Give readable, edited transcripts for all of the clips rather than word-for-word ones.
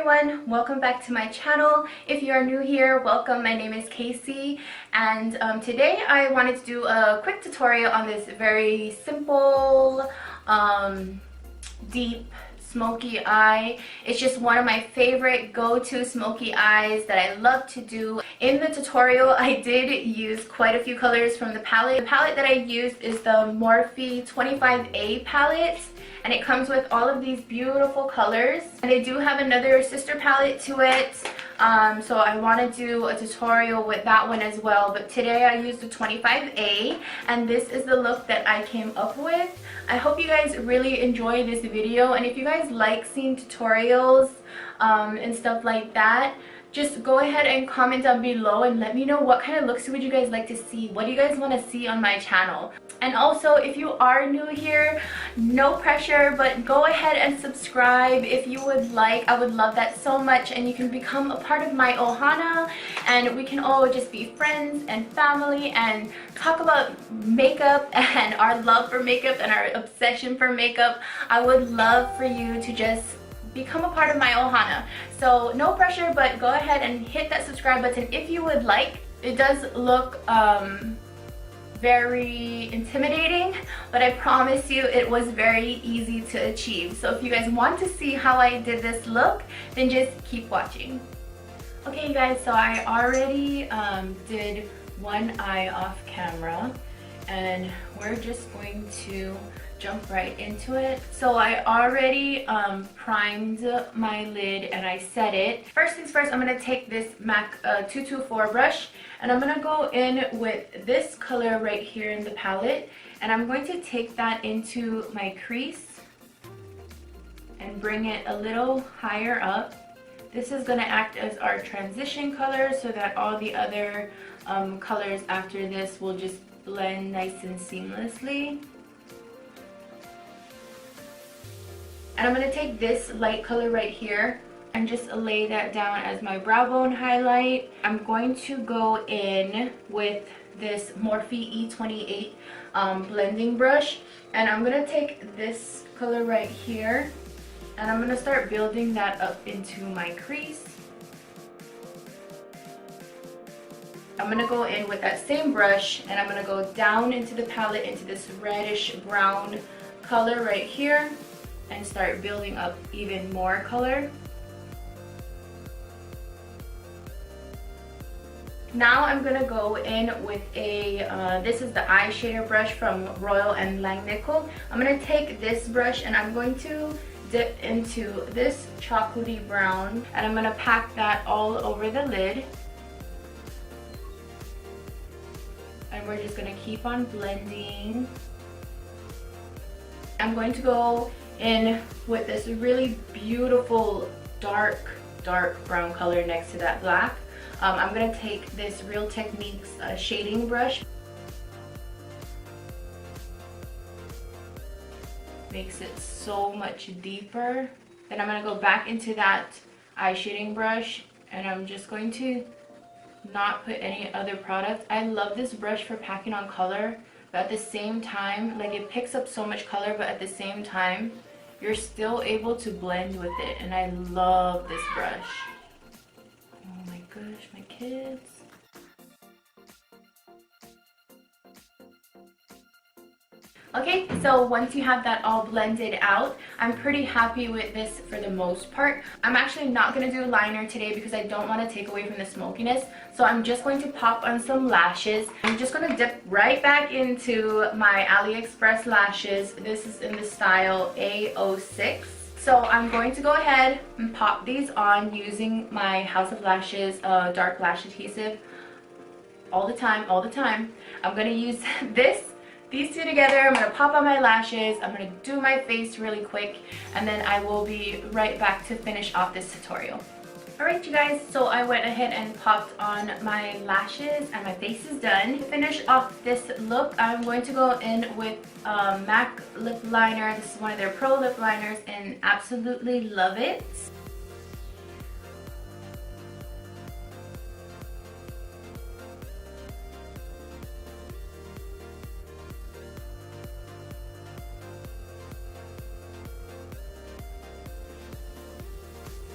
everyone, welcome back to my channel. If you are new here, welcome. My name is KASIE, and today I wanted to do a quick tutorial on this very simple, deep smoky eye. It's just one of my favorite go-to smoky eyes that I love to do. In the tutorial, I did use quite a few colors from the palette. The palette that I used is the Morphe 25A palette, and it comes with all of these beautiful colors. And they do have another sister palette to it, so I want to do a tutorial with that one as well. But today I used the 25A, and this is the look that I came up with. I hope you guys really enjoy this video, and if you guys like seeing tutorials and stuff like that, just go ahead and comment down below and let me know what kind of looks would you guys like to see. What do you guys want to see on my channel? And also, if you are new here, no pressure, but go ahead and subscribe if you would like. I would love that so much, and you can become a part of my ohana, and we can all just be friends and family and talk about makeup and our love for makeup and our obsession for makeup. I would love for you to just become a part of my ohana. So no pressure, but go ahead and hit that subscribe button if you would like. It does look very intimidating, but I promise you it was very easy to achieve. So if you guys want to see how I did this look, then just keep watching. Okay, you guys, so I already did one eye off camera, and we're just going to jump right into it. So I already primed my lid and I set it. First things first, I'm going to take this MAC 224 brush, and I'm going to go in with this color right here in the palette, and I'm going to take that into my crease and bring it a little higher up. This is going to act as our transition color so that all the other colors after this will just blend nice and seamlessly. And I'm going to take this light color right here and just lay that down as my brow bone highlight. I'm going to go in with this Morphe E28 blending brush, and I'm going to take this color right here, and I'm going to start building that up into my crease. I'm going to go in with that same brush, and I'm going to go down into the palette into this reddish brown color right here, and start building up even more color. Now I'm gonna go in with a, this is the eyeshadow brush from Royal and Langnickel. I'm gonna take this brush and I'm going to dip into this chocolatey brown, and I'm gonna pack that all over the lid. And we're just gonna keep on blending. I'm going to go in with this really beautiful dark brown color next to that black. I'm going to take this Real Techniques shading brush. Makes it so much deeper. Then I'm going to go back into that eye shading brush, and I'm just going to not put any other product. I love this brush for packing on color, but at the same time, like, it picks up so much color, but at the same time you're still able to blend with it, and I love this brush. Oh my gosh, my kids. Okay, so once you have that all blended out, I'm pretty happy with this for the most part. I'm actually not going to do a liner today because I don't want to take away from the smokiness. So I'm just going to pop on some lashes. I'm just going to dip right back into my Aliexpress lashes. This is in the style A06. So I'm going to go ahead and pop these on using my House of Lashes dark lash adhesive all the time. I'm going to use these two together. I'm going to pop on my lashes, I'm going to do my face really quick, and then I will be right back to finish off this tutorial. Alright you guys, so I went ahead and popped on my lashes and my face is done. To finish off this look, I'm going to go in with MAC lip liner. This is one of their pro lip liners, and absolutely love it.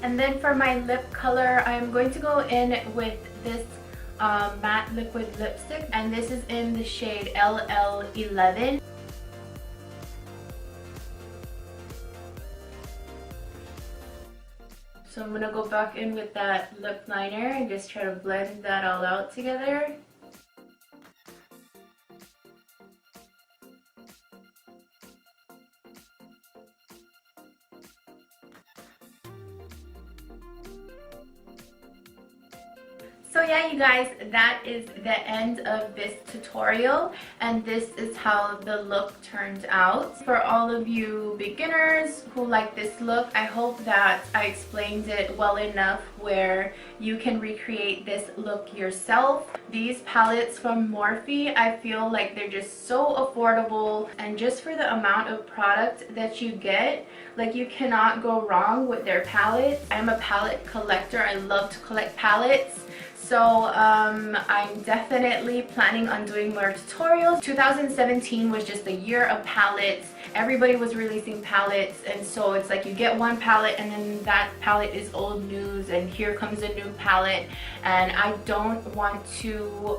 And then for my lip color, I'm going to go in with this matte liquid lipstick, and this is in the shade LL11. So I'm gonna go back in with that lip liner and just try to blend that all out together. So yeah, you guys, that is the end of this tutorial, and this is how the look turned out. For all of you beginners who like this look, I hope that I explained it well enough where you can recreate this look yourself. These palettes from Morphe, I feel like they're just so affordable, and just for the amount of product that you get, like, you cannot go wrong with their palettes. I'm a palette collector. I love to collect palettes. So I'm definitely planning on doing more tutorials. 2017 was just the year of palettes. Everybody was releasing palettes, and so it's like you get one palette and then that palette is old news and here comes a new palette, and I don't want to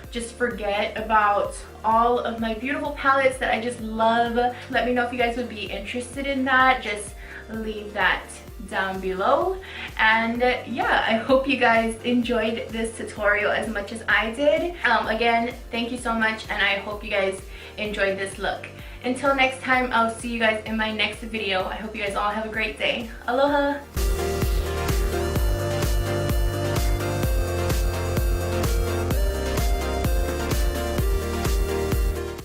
just forget about all of my beautiful palettes that I just love. Let me know if you guys would be interested in that. Just leave that down below. And yeah, I hope you guys enjoyed this tutorial as much as I did. Again, thank you so much, and I hope you guys enjoyed this look. Until next time, I'll see you guys in my next video. I hope you guys all have a great day. Aloha!